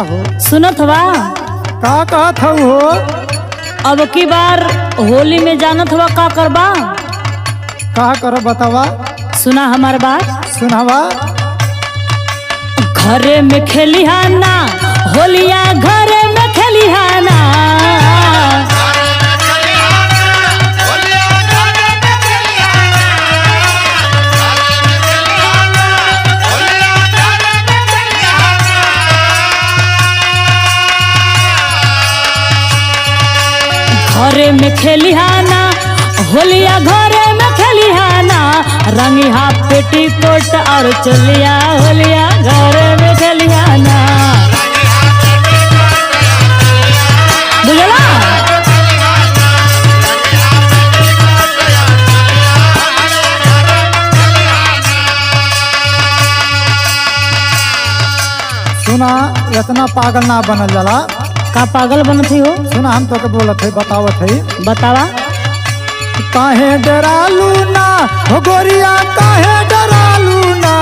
हो सुनत हवा का कहत हो? अब की बार होली में जानत हवा का करबा? का कर बतावा? सुना हमार बात। सुनावा। घरे में खेलिहाना होलिया, घरे में खेलिहाना। घरे में खेलिहाना होलिया, घरे में खेलिहाना। रंगी हाफ पेटीकोट और चलिया होलिया, घरे में खेलिहाना। बुझला? सुना, इतना पागल ना बनल जाला। का पागल बनती हो? सुना, हम तो के बोलत है, बतावत है। बतावा। काहे डरालू ना हो गोरिया, काहे डरालू ना।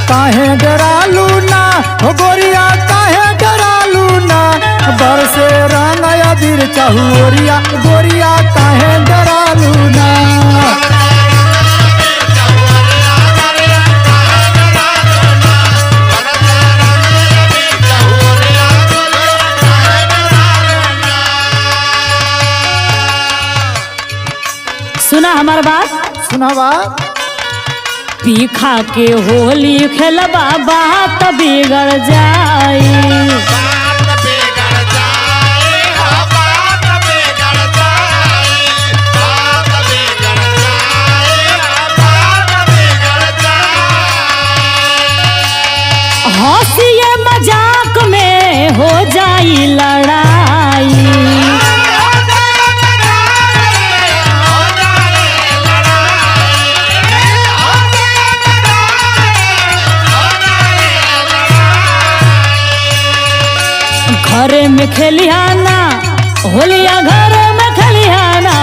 काहे डरालू ना हो गोरिया, काहे डरालू ना। बरसे रंग अबीर चहुरिया, गोरिया काहे डरालू ना। सुना हमार बात। सुनावा। पीखा के होली खेलबा बात बिगड़ जाई। हंसिए मजाक में हो जाई लड़ाई। घरे में खेलिहाना होलिया, घरे में खेलिहाना।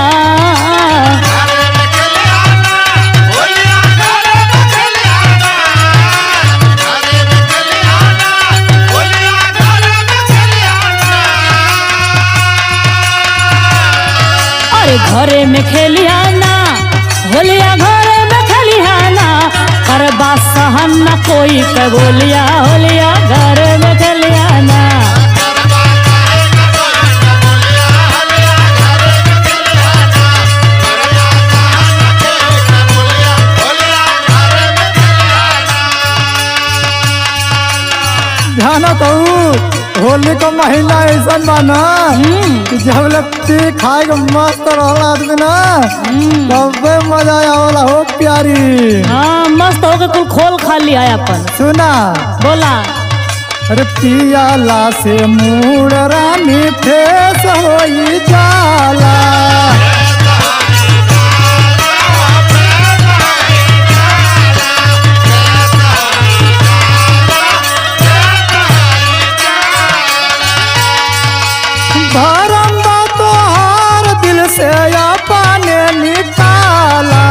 अरे घरे में खेलिहाना होलिया, घरे में खेलिहाना। करबा सहन न कोई के बोलिया होलिया, घरे में खेलिहाना। ध्यान तो होली का महीना ऐसा बाना कि जब लगती खाए के मस्त रहला आदमी ना, तब मजा आवला हो प्यारी। हाँ, मस्त होके कुल खोल खा लिया है अपन। सुना। बोला। अरे पियाला से मूड रानी फेस होई जाला। धर्म तो हर दिल से अपने निकाला।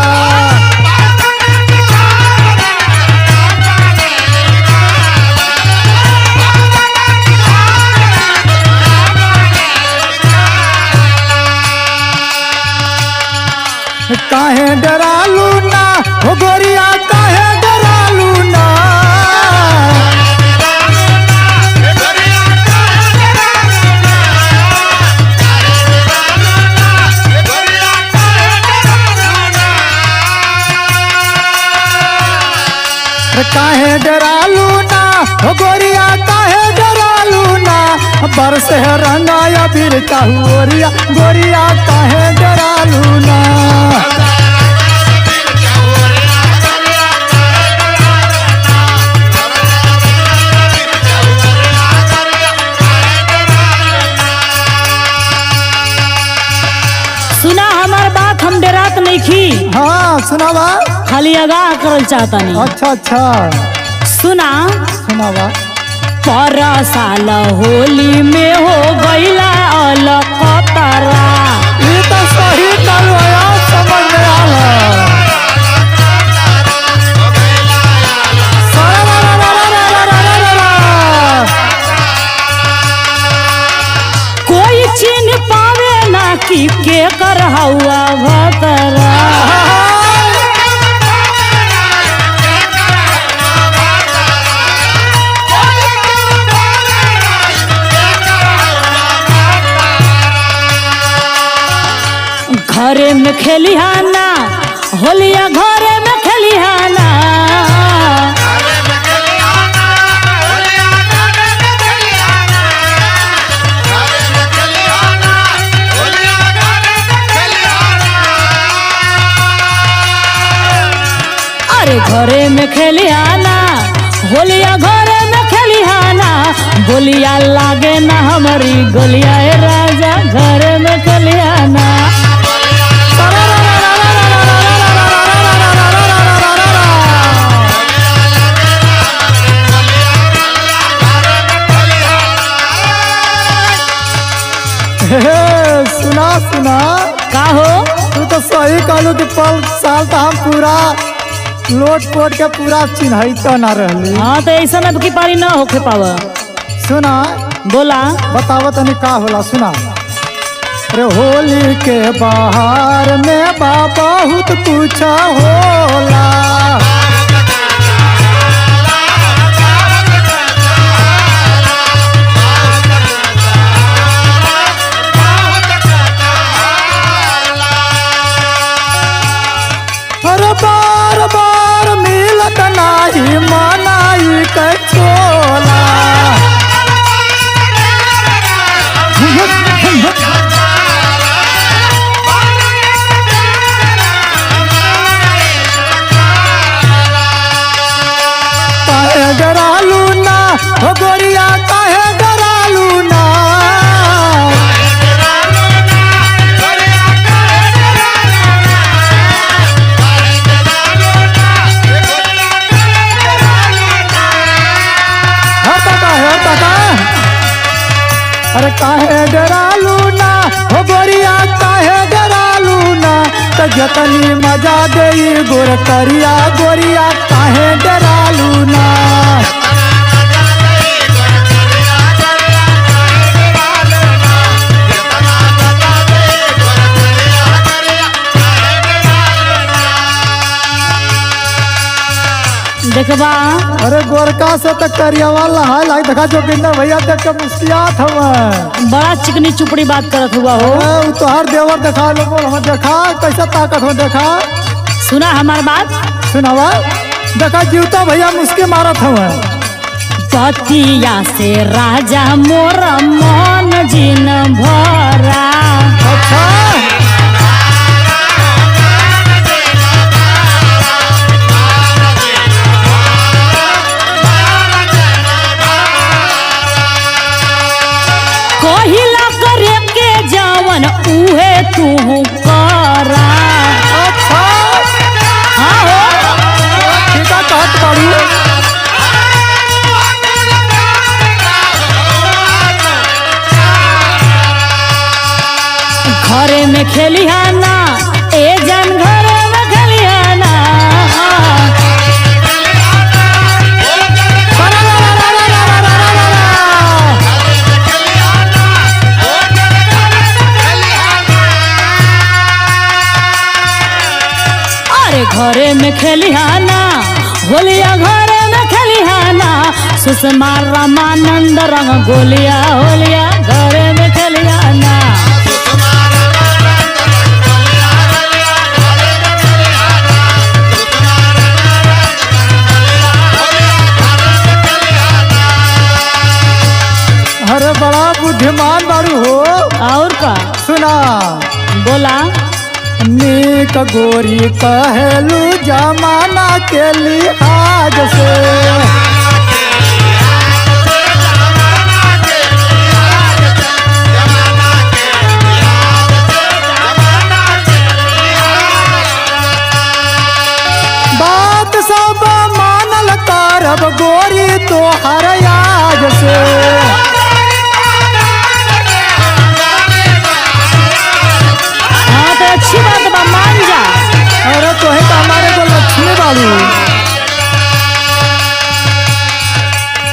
काहे डरालू ना हो गोरिया, काहे डरालू ना। काहे डरालू ना हो गोरिया, काहे डरालू ना। बरस रंगा अबीर चहुरिया, गोरिया काहे डरालू ना। सुना हमार बात, हम डरात नहीं खी। हाँ सुनावा। खाली आगाह करल चाहता नहीं। अच्छा अच्छा सुना। सुनावा। पर साल होली में हो गईला अलकतरा। ये तो सही कल समझ में आला। कोई चिन्ह पावे ना कि के कर हुआ भतरा। घरे में खेलिहाना होलिया घरे में खेलिहाना। अरे घरे में खेलिहाना होलिया घरे में खेलिहाना। बोलिया लागे ना हमारी गोलिया ए राजा घरे में खेलिहाना। सुना सुना का हो तू तो सही कहलू कि पल साल तो हम पूरा लोट पोट के पूरा चिन्हित ना रहली। हाँ तो ऐसा अब की पारी ना होके पावा। सुना बोला बताव तनी का होला। सुना अरे होली के बाहर में बहुत कुछ होला। अरे बार बार मिलत नाही मनाई के छोला। काहे डरालू ना हो गोरिया काहे डरालू ना। अरे काहे डरालू ना हो गोरिया काहे डरालू ना। तो जतनी मजा गई गोर करिया गोरिया काहे डरालू ना। देखबा अरे गोरका से तो करियावा लहाय लाग देखा जोगिंदर भैया देख के मुस्कियात हवे। बड़ा चिकनी चुपड़ी बात करत हुआ हो। उ तोहार देवर देखा लो बोल हम देखा कैसा ताकत हो देखा। सुना हमार बात सुनावा देखा जीवता भैया मुस्की मारत हवे। पतिया से राजा मोर मन जिन भरा। अच्छा कहिला करे के जवन उहे तू करा। अच्छा हाँ हो ठीक है कहत बाड़ी। घरे में खेलिहाना ए जन घरे में खेलिहाना। अरे घरे में खेलिहाना होलिया घरे में खेलिहाना। सुषमा रामानंद रंग गोलिया होलिया घरे में खेलिहाना। अरे बड़ा बुद्धिमान बारू हो। और का सुना बोला नीक गोरी कहलू जमाना के लिहाज से। बात सब मानल करब गोरी तो हर आज भाग से। हाँ तो अच्छी बात बा, मान जा। अरे तो है तो हमारे को लक्ष्मी बाबू।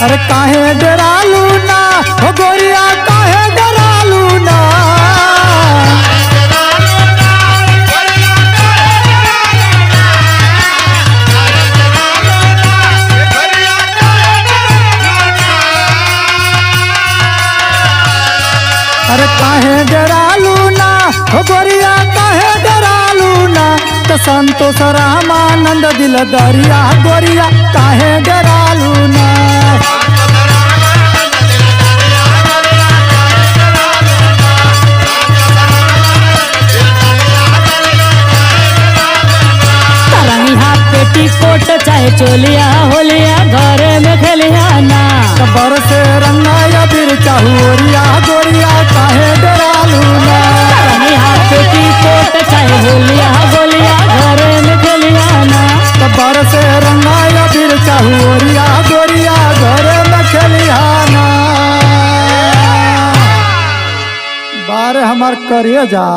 अरे काहे डरालू ना हो गोरिया, काहे डरालू ना। अरे काहे डरालू ना हो गोरिया, काहे डरालू ना। तो संतोष रामानंद दिल दरिया गोरिया, काहे डरालू ना। पेटीकोट चाहे चोलिया होलिया घरे में खेलिया ना। कबर से रंगाया फिर चाहुरिया गोरिया, काहे डरालू ना। पेटीकोट चाहे होलिया गोलिया घरे में खेलिया ना। कबर से रंगाया फिर चाहुरिया गोरिया, घरे में खेलिया ना। बारे हमार करिए जा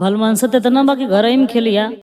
भलमान से इतना बाकी घरे में खेलिया।